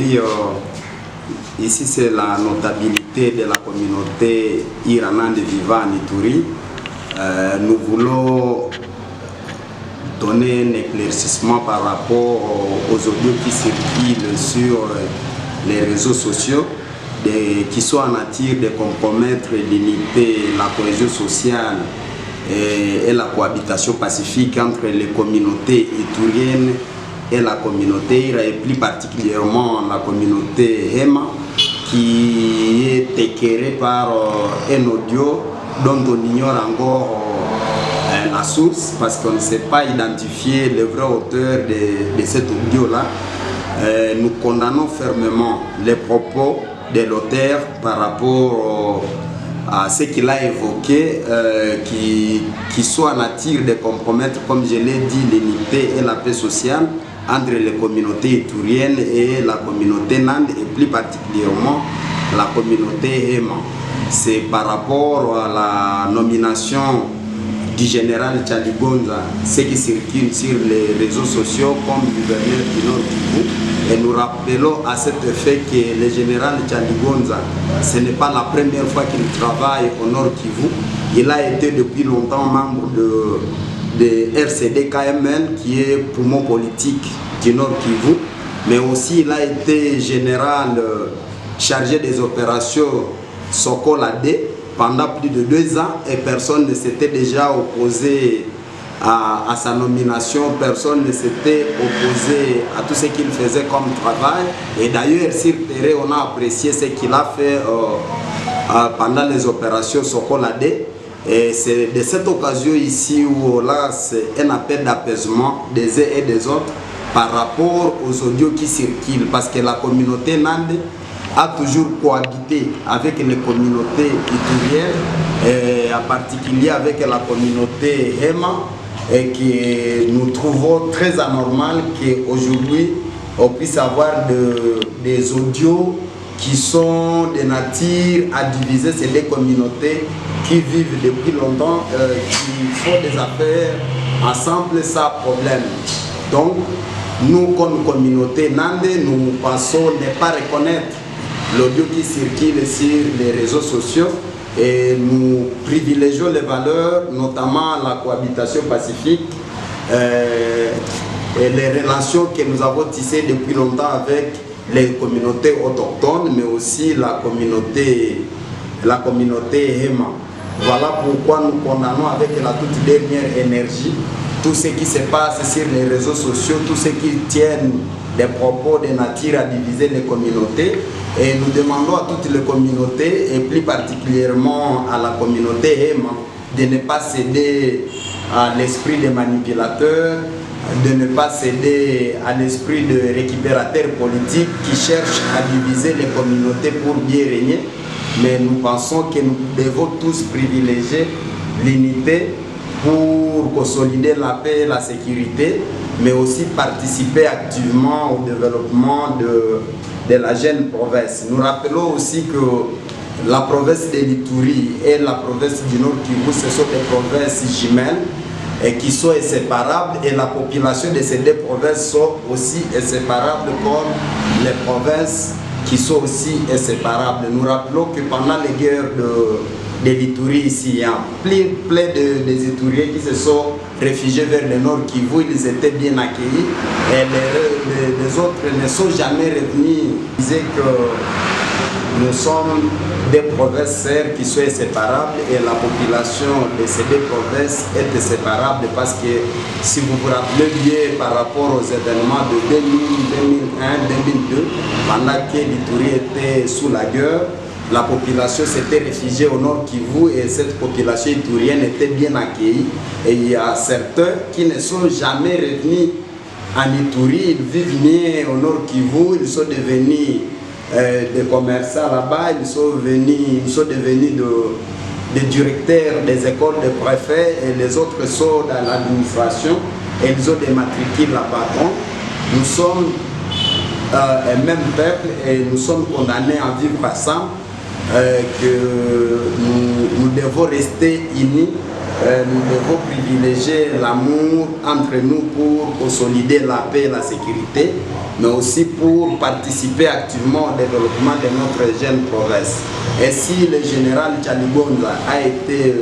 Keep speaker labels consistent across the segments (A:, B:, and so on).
A: Oui, ici c'est la notabilité de la communauté iranande vivant en Ituri. Nous voulons donner un éclaircissement par rapport aux audios qui circulent sur les réseaux sociaux, qui sont en nature de compromettre l'unité, la cohésion sociale et la cohabitation pacifique entre les communautés ituriennes et la communauté Ira, et plus particulièrement la communauté Hema, qui est éclairée par un audio dont on ignore encore la source parce qu'on ne sait pas identifier le vrai auteur de cet audio-là. Nous condamnons fermement les propos de l'auteur par rapport à ce qu'il a évoqué, qui soit en nature de compromettre, comme je l'ai dit, l'unité et la paix sociale entre les communautés ituriennes et la communauté Nande, et plus particulièrement la communauté Hema. C'est par rapport à la nomination du général Tchaligonza, ce qui circule sur les réseaux sociaux comme gouverneur du Nord Kivu. Et nous rappelons à cet effet que le général Tchaligonza, ce n'est pas la première fois qu'il travaille au Nord Kivu. Il a été depuis longtemps membre de RCD-KML, qui est poumon politique du Nord Kivu, mais aussi il a été général chargé des opérations Sokola D pendant plus de 2 ans, et personne ne s'était déjà opposé à sa nomination, personne ne s'était opposé à tout ce qu'il faisait comme travail. Et d'ailleurs, sur terrain, on a apprécié ce qu'il a fait pendant les opérations Sokola D. Et c'est de cette occasion ici où là, c'est un appel d'apaisement des uns et des autres par rapport aux audios qui circulent, parce que la communauté Nande a toujours cohabité avec les communautés ituriennes, et en particulier avec la communauté Hema, et que nous trouvons très anormal qu'aujourd'hui on puisse avoir des audios qui sont de nature à diviser ces deux communautés qui vivent depuis longtemps, qui font des affaires ensemble sans problème. Donc, nous, comme communauté Nande, nous pensons ne pas reconnaître l'audio qui circule sur les réseaux sociaux, et nous privilégions les valeurs, notamment la cohabitation pacifique et les relations que nous avons tissées depuis longtemps avec les communautés autochtones, mais aussi la communauté Hema. Voilà pourquoi nous condamnons avec la toute dernière énergie tout ce qui se passe sur les réseaux sociaux, tout ce qui tiennent des propos de nature à diviser les communautés. Et nous demandons à toutes les communautés, et plus particulièrement à la communauté Hema, de ne pas céder à l'esprit des manipulateurs, de ne pas céder à l'esprit de récupérateurs politiques qui cherchent à diviser les communautés pour bien régner. Mais nous pensons que nous devons tous privilégier l'unité pour consolider la paix et la sécurité, mais aussi participer activement au développement de la jeune province. Nous rappelons aussi que la province de l'Ituri et la province du Nord Kivu, ce sont des provinces jumelles et qui sont inséparables, et la population de ces deux provinces sont aussi inséparables comme les provinces qui sont aussi inséparables. Nous rappelons que pendant les guerres de l'Ituri ici, il y a plein des Ituriens qui se sont réfugiés vers le Nord Kivu, ils étaient bien accueillis, et les autres ne sont jamais revenus. Ils disaient que nous sommes des provinces sœurs qui sont inséparables, et la population de ces deux provinces est inséparable, parce que si vous vous rappelez bien par rapport aux événements de 2000, 2001, 2002, pendant que l'Ituri était sous la guerre, la population s'était réfugiée au Nord Kivu, et cette population iturienne était bien accueillie. Et il y a certains qui ne sont jamais revenus en Ituri, ils vivent bien au Nord Kivu, ils sont devenus des commerçants là-bas, ils sont devenus des directeurs des écoles de préfets, et les autres sont dans l'administration, et ils ont des matricules là-bas. Donc, nous sommes un même peuple, et nous sommes condamnés à vivre ensemble, que nous devons rester unis nous devons privilégier l'amour entre nous pour consolider la paix et la sécurité, mais aussi pour participer activement au développement de notre jeune province. Et si le général Tchalibonza a été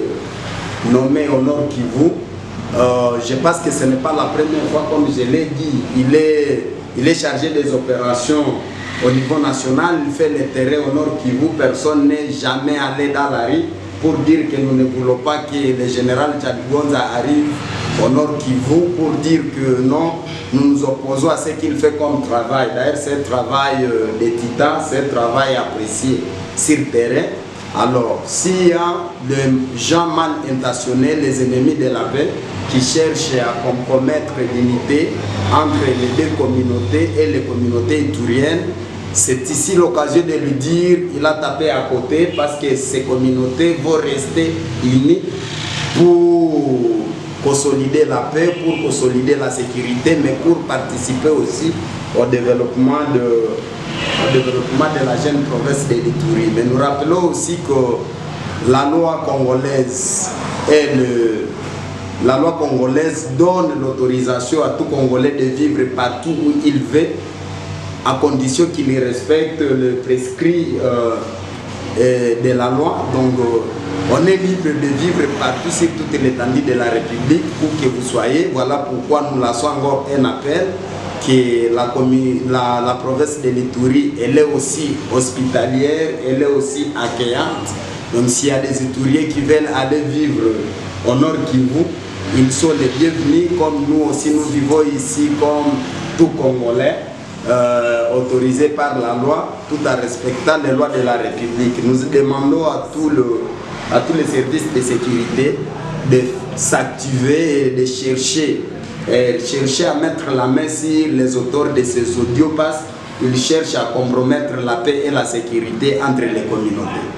A: nommé au Nord Kivu, je pense que ce n'est pas la première fois, comme je l'ai dit, il est chargé des opérations au niveau national, il fait le terrain au Nord Kivu, personne n'est jamais allé dans la rue pour dire que nous ne voulons pas que le général Tchalibonza arrive au Nord Kivu, pour dire que non, nous nous opposons à ce qu'il fait comme travail. D'ailleurs, c'est un travail de titan, c'est un travail apprécié sur le terrain. Alors, s'il y a des gens mal intentionnés, les ennemis de la paix, qui cherchent à compromettre l'unité entre les deux communautés et les communautés ituriennes, c'est ici l'occasion de lui dire il a tapé à côté, parce que ces communautés vont rester unies pour consolider la paix, pour consolider la sécurité, mais pour participer aussi au développement de la jeune province de l'Ituri. Mais nous rappelons aussi que la loi congolaise donne l'autorisation à tout Congolais de vivre partout où il veut, à condition qu'il respecte le prescrit de la loi. Donc on est libre de vivre partout sur toute l'étendue de la République, où que vous soyez. Voilà pourquoi nous lançons encore un appel que la province de l'Ituri, elle est aussi hospitalière, elle est aussi accueillante. Donc s'il y a des Ituriens qui veulent aller vivre au Nord Kivu, ils sont les bienvenus, comme nous aussi nous vivons ici comme tout Congolais, autorisés par la loi, tout en respectant les lois de la République. Nous demandons à tous les services de sécurité de s'activer et de chercher à mettre la main sur les auteurs de ces audios, parce qu'ils cherchent à compromettre la paix et la sécurité entre les communautés.